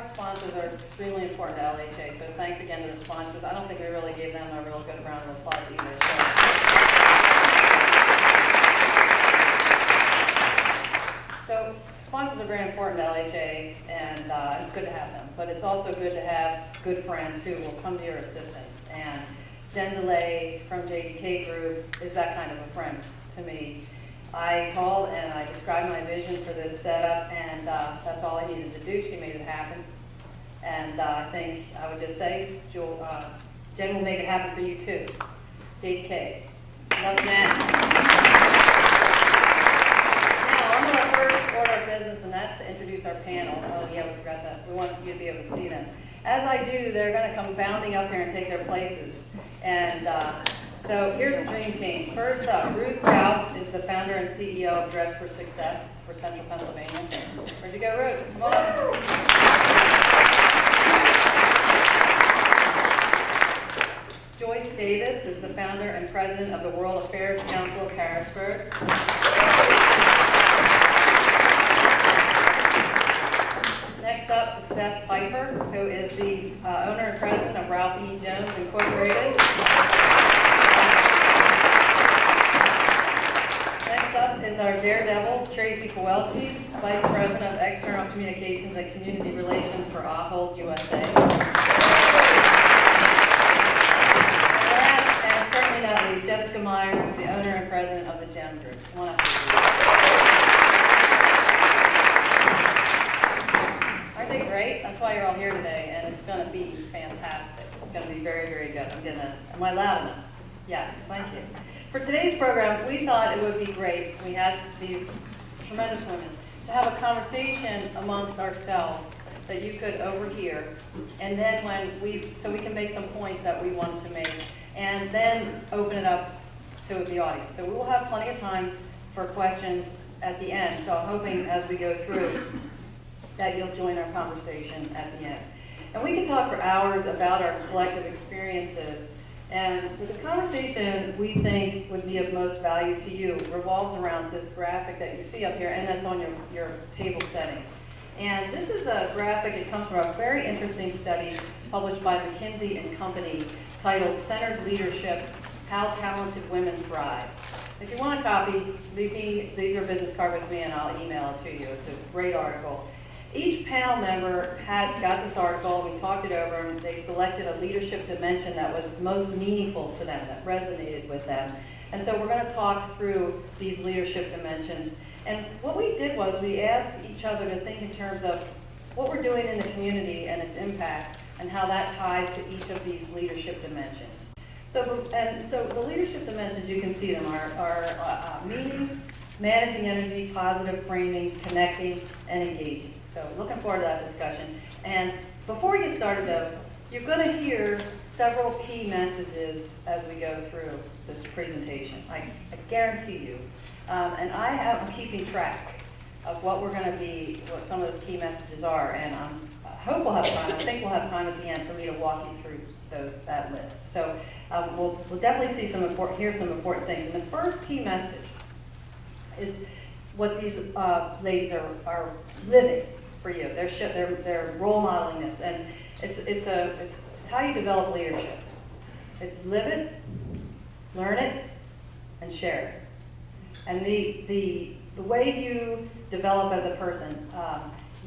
Our sponsors are extremely important to LHA, so thanks again to the sponsors. I don't think we really gave them a real good round of applause either. So sponsors are very important to LHA, and it's good to have them. But it's also good to have good friends who will come to your assistance. And Jen DeLay from JDK Group is that kind of a friend to me. I called and I described my vision for this setup, and that's all I needed to do. She made it happen. And I think I would just say, Jen will make it happen for you too. JDK. Love Jen. Now, on to our first order of business, and that's to introduce our panel. Oh yeah, we forgot that. We want you to be able to see them. As I do, they're going to come bounding up here and take their places. And so here's the dream team. First up, Ruth Rauch is the founder and CEO of Dress for Success for Central Pennsylvania. Where'd you go, Ruth? Come on. Joyce Davis is the founder and president of the World Affairs Council of Harrisburg. Next up is Beth Piper, who is the owner and president of Ralph E. Jones Incorporated. Next up is our daredevil, Tracy Kowalski, Vice President of External Communications and Community Relations for Ahold USA. And last, and certainly not least, Jessica Myers, the owner and president of the GEM Group. Come on up. Aren't they great? That's why you're all here today, and it's going to be fantastic. It's going to be very, very good. Am I loud enough? Yes, thank you. For today's program, we thought it would be great, we had these tremendous women, to have a conversation amongst ourselves that you could overhear, and then so we can make some points that we wanted to make, and then open it up to the audience. So we will have plenty of time for questions at the end, so I'm hoping as we go through that you'll join our conversation at the end. And we can talk for hours about our collective experiences. And the conversation we think would be of most value to you revolves around this graphic that you see up here, and that's on your table setting. And this is a graphic, it comes from a very interesting study published by McKinsey and Company titled Centered Leadership, How Talented Women Thrive. If you want a copy, leave your business card with me and I'll email it to you. It's a great article. Each panel member got this article, we talked it over, and they selected a leadership dimension that was most meaningful to them, that resonated with them. And so we're going to talk through these leadership dimensions. And what we did was we asked each other to think in terms of what we're doing in the community and its impact, and how that ties to each of these leadership dimensions. So the leadership dimensions, you can see them, are meaning, managing energy, positive framing, connecting, and engaging. So looking forward to that discussion. And before we get started though, you're going to hear several key messages as we go through this presentation. I guarantee you. And I'm keeping track of what we're going to be, what some of those key messages are. And I hope we'll have time, I think we'll have time at the end for me to walk you through that list. So we'll definitely hear some important things. And the first key message is what these ladies are living for you. They're role modeling this, and it's how you develop leadership. It's live it, learn it, and share it. And the way you develop as a person,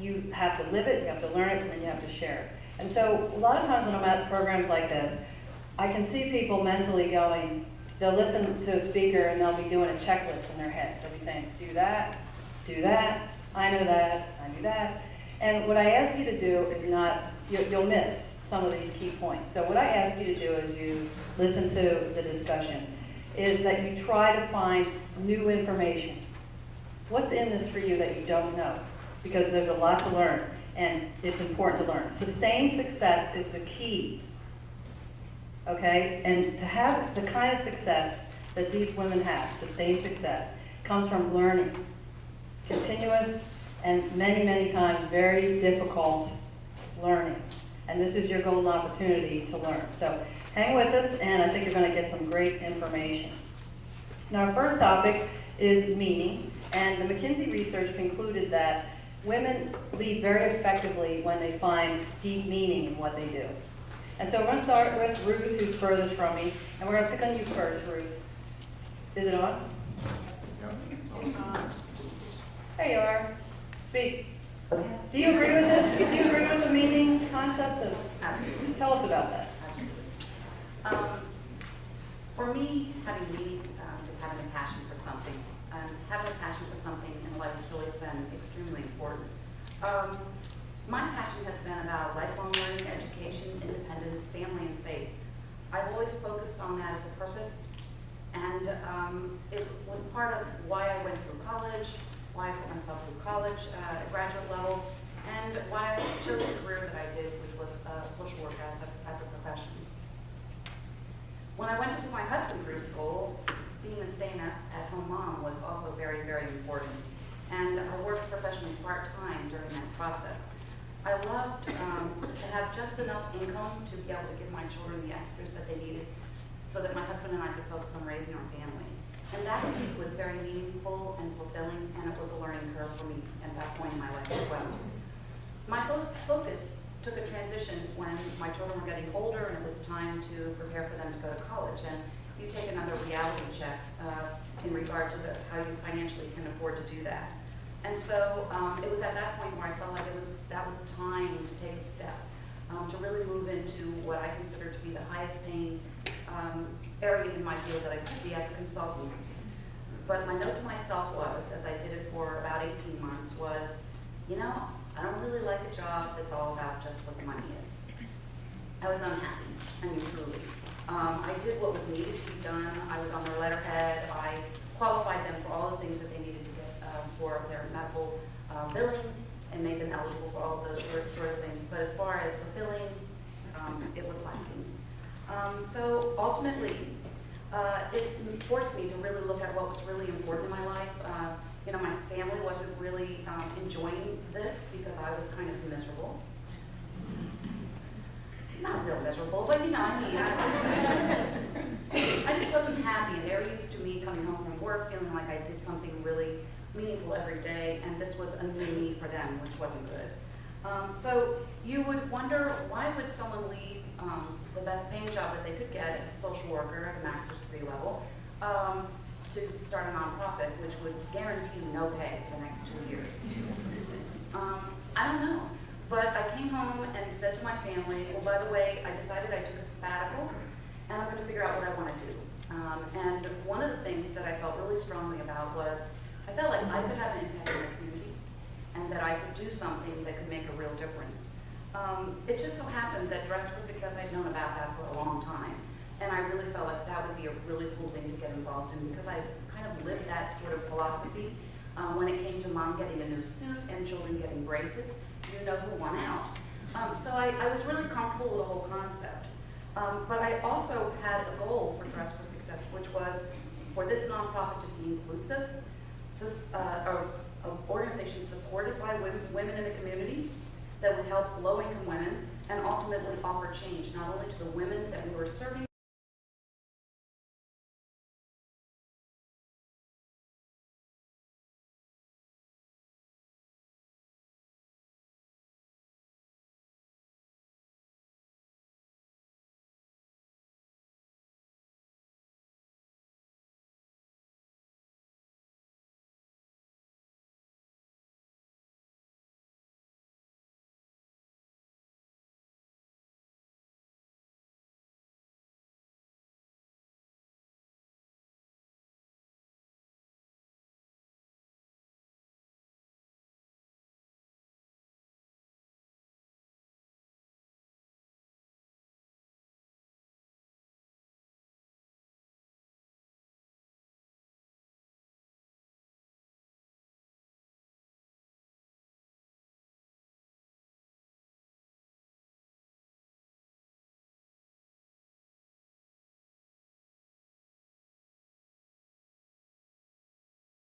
you have to live it, you have to learn it, and then you have to share it. And so a lot of times when I'm at programs like this, I can see people mentally going, they'll listen to a speaker and they'll be doing a checklist in their head. They'll be saying, do that, I know that, I do that. And what I ask you to do is you'll miss some of these key points. So what I ask you to do as you listen to the discussion is that you try to find new information. What's in this for you that you don't know? Because there's a lot to learn, and it's important to learn. Sustained success is the key, okay? And to have the kind of success that these women have, sustained success, comes from learning. Continuous and many, many times very difficult learning. And this is your golden opportunity to learn. So hang with us, and I think you're going to get some great information. Now, our first topic is meaning, and the McKinsey research concluded that women lead very effectively when they find deep meaning in what they do. And so we're going to start with Ruth, who's furthest from me, and we're going to pick on you first, Ruth. Is it on? There you are. Speak. Do you agree with this? Do you agree with the meaning concept of? Tell us about that. For me, having meaning is having a passion for something. Having a passion for something in life has always been extremely important. My passion has been about lifelong learning, education, independence, family, and faith. I've always focused on that as a purpose, and it was part of why I went through college, why I put myself through college at graduate level, and why I chose the career that I did, which was social work as a profession. When I went to put my husband through school, being a stay-at-home mom was also very, very important. And I worked professionally part-time during that process. I loved to have just enough income to be able to give my children the extras that they needed so that my husband and I could focus on raising our family. And that to me was very meaningful and fulfilling, and it was a learning curve for me at that point in my life as well. My focus took a transition when my children were getting older and it was time to prepare for them to go to college. And you take another reality check in regard to how you financially can afford to do that. And so it was at that point where I felt like that was time to take a step, to really move into what I consider to be the highest paying area in my field that I could be as a consultant. But my note to myself was, as I did it for about 18 months, was, you know, I don't really like a job that's all about just what the money is. I was unhappy, I mean, truly. I did what was needed to be done. I was on their letterhead. I qualified them for all the things that they needed to get for their medical billing and made them eligible for all of those sort of things. But as far as fulfilling, it was lacking. So ultimately, it forced me to really look at what was really important in my life. You know, my family wasn't really enjoying this because I was kind of miserable. Not real miserable, but you know, I mean, I just wasn't happy, and they were used to me coming home from work feeling like I did something really meaningful every day, and this was a new me for them, which wasn't good. So you would wonder, why would someone leave the best paying job that they could get as a social worker at a master's degree level to start a nonprofit, which would guarantee no pay for the next 2 years? I don't know. But I came home and said to my family, well, by the way, I decided I took a sabbatical, and I'm going to figure out what I want to do. And one of the things that I felt really strongly about was, I felt like I could have an impact in the community, and that I could do something that could make a real difference. It just so happened that Dress for Success, I'd known about that for a long time, and I really felt like that would be a really cool thing to get involved in, because I kind of lived that sort of philosophy. When it came to mom getting a new suit and children getting braces, you know who won out. So I was really comfortable with the whole concept. But I also had a goal for Dress for Success, which was for this nonprofit to be inclusive, just an organization supported by women in the community that would help low-income women and ultimately offer change, not only to the women that we were serving,